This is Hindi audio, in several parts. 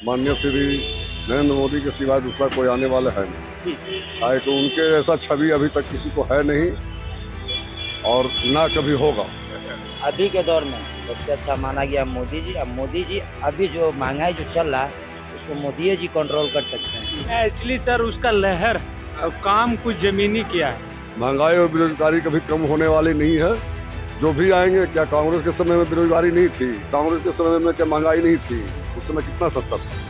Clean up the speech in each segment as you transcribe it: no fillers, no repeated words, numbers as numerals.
माननीय श्री नरेंद्र मोदी के सिवाय दूसरा कोई आने वाला है नहीं। काहे कि उनके ऐसा छवि अभी तक किसी को है नहीं और ना कभी होगा। अभी के दौर में सबसे अच्छा माना गया मोदी जी। अब मोदी जी अभी जो महंगाई जो चल रहा है उसको मोदी जी कंट्रोल कर सकते हैं। एक्चुअली सर उसका लहर और काम कुछ जमीनी किया है। महंगाई और बेरोजगारी कभी कम होने वाली नहीं है। जो भी आएंगे, क्या कांग्रेस के समय में बेरोजगारी नहीं थी? कांग्रेस के समय में क्या महंगाई नहीं थी? उस समय कितना सस्ता था।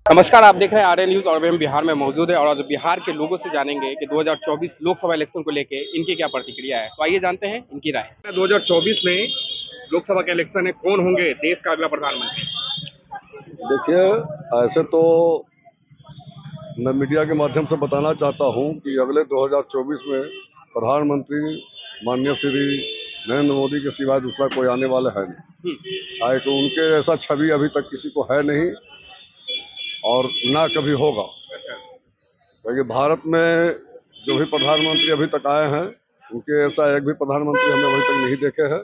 नमस्कार, आप देख रहे हैं आरएन न्यूज और हम बिहार में मौजूद है और आज बिहार के लोगों से जानेंगे कि 2024 लोकसभा इलेक्शन को लेके इनकी क्या प्रतिक्रिया है। तो आइए जानते हैं इनकी राय। 2024 में लोकसभा के इलेक्शन है, कौन होंगे देश का अगला प्रधानमंत्री? देखिए, ऐसे तो मैं मीडिया के माध्यम से बताना चाहता हूं कि अगले 2024 में प्रधानमंत्री माननीय श्री नरेंद्र मोदी के सिवाय दूसरा कोई आने वाला है नहीं। काहे कि उनके ऐसा छवि अभी तक किसी को है नहीं और ना कभी होगा। क्योंकि भारत में जो भी प्रधानमंत्री अभी तक आए हैं उनके ऐसा एक भी प्रधानमंत्री हमने अभी तक नहीं देखे हैं।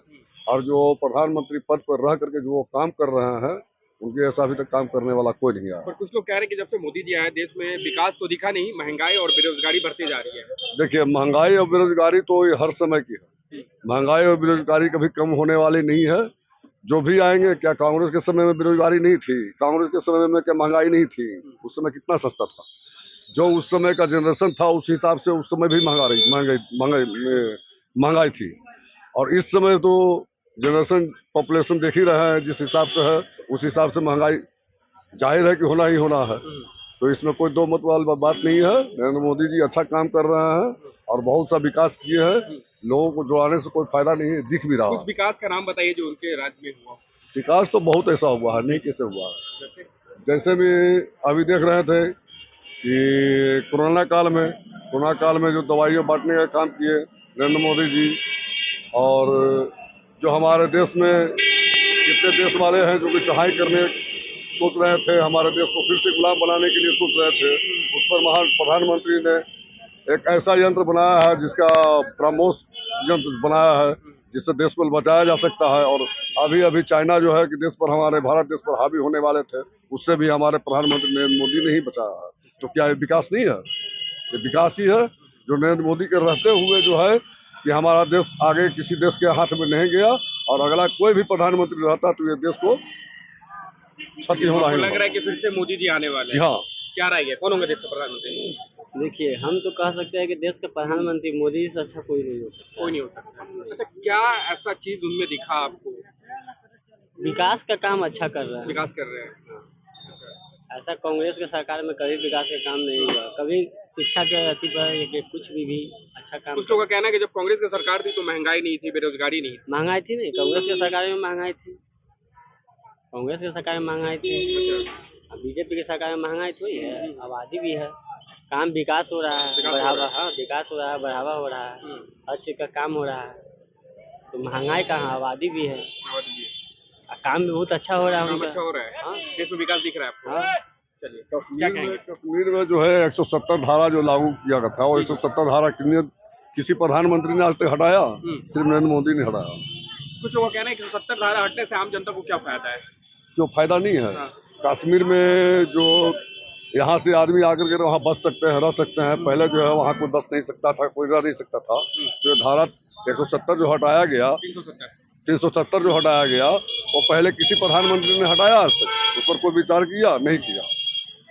और जो प्रधानमंत्री पद पर रह करके जो वो काम कर रहे हैं उनके ऐसा अभी तक काम करने वाला कोई नहीं आया। पर कुछ लोग कह रहे हैं कि जब से मोदी जी आए देश में विकास तो दिखा नहीं, महंगाई और बेरोजगारी बढ़ती जा रही है। देखिए, महंगाई और बेरोजगारी तो ये हर समय की है। महंगाई और बेरोजगारी कभी कम होने वाली नहीं है। जो भी आएंगे, क्या कांग्रेस के समय में बेरोजगारी नहीं थी? कांग्रेस के समय में क्या महंगाई नहीं थी? उस समय कितना सस्ता था। जो उस समय का जनरेशन था उस हिसाब से उस समय भी महंगाई थी। और इस समय तो जनरेशन पॉपुलेशन देख ही रहे हैं जिस हिसाब से है, उस हिसाब से महंगाई जाहिर है कि होना ही होना है। तो इसमें कोई दो मत वाली बात नहीं है। नरेंद्र मोदी जी अच्छा काम कर रहे हैं और बहुत सा विकास किए हैं। लोगों को जुड़ाने से कोई फायदा नहीं है, दिख भी रहा कुछ है। विकास का नाम बताइए जो उनके राज्य में हुआ। विकास तो बहुत ऐसा हुआ है, नहीं कैसे हुआ है। जैसे भी अभी देख रहे थे कि कोरोना काल में जो दवाइयाँ बांटने का काम किए नरेंद्र मोदी जी, और जो हमारे देश में कितने देश वाले हैं जो कि चढ़ाई करने सोच रहे थे, हमारे देश को फिर से गुलाम बनाने के लिए सोच रहे थे, उस पर महान प्रधानमंत्री ने एक ऐसा यंत्र बनाया है जिसका ब्रह्मोस यंत्र बनाया है जिससे देश को बचाया जा सकता है। और अभी अभी चाइना जो है कि देश पर, हमारे भारत देश पर हावी होने वाले थे, उससे भी हमारे प्रधानमंत्री नरेंद्र मोदी ने ही बचाया है। तो क्या ये विकास नहीं है? ये विकास ही है जो नरेंद्र मोदी के रहते हुए जो है कि हमारा देश आगे किसी देश के हाथ में नहीं गया। और अगला कोई भी प्रधानमंत्री रहता तो ये देश को क्षति होना ही लग रहा है कि फिर से मोदी जी आने वाले जी हैं। हाँ। क्या राय है, कौन होंगे देश का प्रधानमंत्री? देखिए, हम तो कह सकते हैं कि देश का प्रधानमंत्री मोदी जी से अच्छा कोई नहीं हो सकता। कोई नहीं हो सकता। अच्छा, क्या ऐसा चीज उनमें दिखा आपको? विकास का काम अच्छा कर रहा है। विकास कर रहे हैं। ऐसा कांग्रेस के सरकार में कभी विकास का काम नहीं हुआ, कभी शिक्षा के अथी पर ये कुछ भी अच्छा काम। कुछ लोगों का कहना है कि जब कांग्रेस की सरकार थी तो महंगाई नहीं थी, बेरोजगारी नहीं थी। महंगाई थी नहीं, कांग्रेस के सरकार में महंगाई थी। कांग्रेस के सरकार में महंगाई थी। अब बीजेपी की सरकार में महंगाई थोड़ी है, आबादी भी है, काम विकास हो रहा है, बढ़ावा। हाँ, विकास हो रहा है, बढ़ावा हो रहा है, हर चीज का काम हो रहा है। तो महंगाई कहाँ, आबादी भी है, काम भी बहुत अच्छा हो रहा है। अच्छा हो रहा है। हाँ, देश में विकास दिख रहा है आपको। हाँ। चलिए, क्या कहेंगे? कश्मीर में जो है 170 धारा जो लागू किया गया था, और 170 धारा किसी प्रधानमंत्री ने आज तक हटाया? सिर्फ नरेंद्र मोदी ने हटाया। कुछ लोगों का कहना है कि 70 धारा हटने से आम जनता को क्या फायदा है? जो फायदा नहीं है, हाँ। कश्मीर में जो यहाँ से आदमी आकर के वहाँ बस सकते हैं, रह सकते हैं। पहले जो है वहाँ कोई बस नहीं सकता था, कोई रह नहीं सकता था। तो धारा 170 जो हटाया गया, 370 जो हटाया गया, वो पहले किसी प्रधानमंत्री ने हटाया आज तक? उस पर कोई विचार किया? नहीं किया।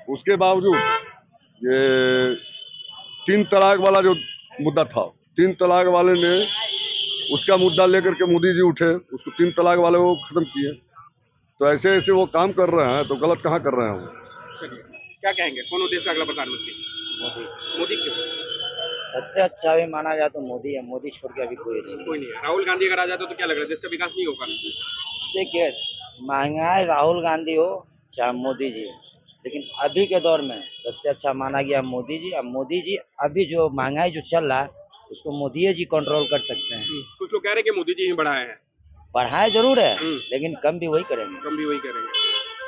उसके बावजूद ये 3 तलाक वाला जो मुद्दा था, 3 तलाक वाले ने उसका मुद्दा लेकर के मोदी जी उठे, उसको 3 तलाक वाले वो खत्म किए। तो ऐसे ऐसे वो काम कर रहे हैं, तो गलत कहाँ कर रहे हैं वो? चलिए, क्या कहेंगे, कौन हो देश का अगला प्रधानमंत्री? मोदी क्यों? सबसे अच्छा भी माना जाए तो मोदी है। मोदी छोड़ के अभी कोई नहीं है। कोई नहीं है। राहुल गांधी अगर आ जाता तो क्या लग रहा है, देश का विकास नहीं होगा? देखिए, महंगाई राहुल गांधी हो चाहे मोदी जी, लेकिन अभी के दौर में सबसे अच्छा माना गया मोदी जी। अब मोदी जी अभी जो महंगाई जो चल रहा है उसको मोदी जी कंट्रोल कर सकते हैं। कुछ लोग कह रहे हैं कि मोदी जी ही बढ़ाए हैं। बढ़ाए जरूर है, लेकिन कम भी वही करेंगे। कम भी वही करेंगे।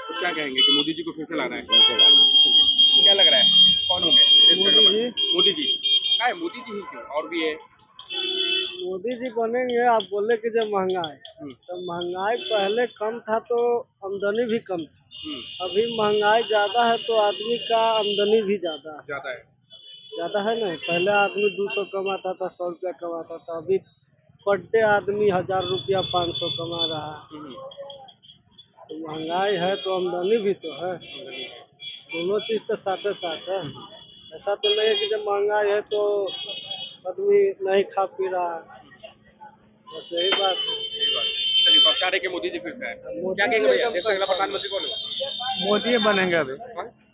तो क्या कहेंगे कि मोदी जी को फिर से लाना है? इनसे लाना। क्या लग रहा है, कौन होंगे? मोदी जी। क्या है, मोदी जी ही क्यों? और भी है मोदी जी बनेंगे। आप बोले कि जब महंगाई, तो महंगाई पहले कम था तो आमदनी भी कम था। अभी महंगाई ज्यादा है तो आदमी का आमदनी भी ज्यादा है। ज्यादा है ना। पहले आदमी 200 कमाता था, 100 रुपया कमाता था। अभी पर डे आदमी 1000 रुपया 500 कमा रहा है। तो महंगाई है तो आमदनी भी तो है। दोनों चीज तो साथ साथ है। ऐसा तो नहीं है कि जब महंगाई है तो आदमी नहीं खा पी रहा है। बस यही बात है। चलिए, तो आप चाह रहे हैं कि मोदी जी फिर से आए। क्या कहेंगे भैया, देश का अगला प्रधानमंत्री कौन होगा? मोदी बनेंगे अभी।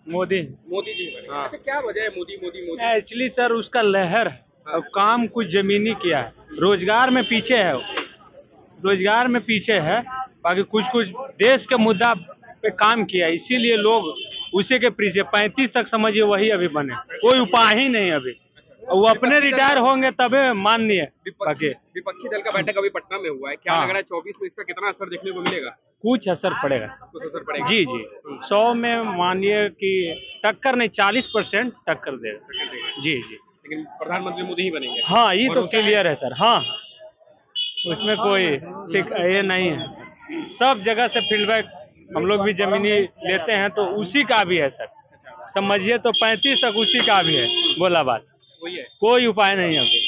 मोदी। मोदी जी बनेंगे। हाँ। अच्छा, क्या वजह है मोदी मोदी मोदी? एक्चुअली सर उसका लहर है और काम कुछ जमीनी किया है। रोजगार में पीछे है वो। रोजगार में पीछे है, बाकी कुछ कुछ देश के मुद्दा पे काम किया, इसीलिए लोग उसी के पीछे 35 तक समझिए वही अभी बने। कोई उपाय ही नहीं अभी। और वो अपने रिटायर होंगे तबे माननीय। बाकी विपक्षी दल का बैठक अभी पटना में हुआ है, क्या हाँ। लग रहा है 24 में इसका कितना असर देखने को मिलेगा? कुछ असर पड़ेगा सर। कुछ असर पड़ेगा। जी जी, 100 में मानिए कि टक्कर नहीं, 40% टक्कर देगा। जी जी, लेकिन प्रधानमंत्री मोदी ही बनेंगे। हाँ ये तो भरोसा है? क्लियर है सर। हाँ हाँ, उसमें कोई ये नहीं है सर। सब जगह से फीडबैक हम लोग भी जमीनी लेते हैं तो उसी का भी है सर। समझिए तो 35 तक उसी का भी है। बोला बात, वही है। कोई उपाय नहीं है अभी।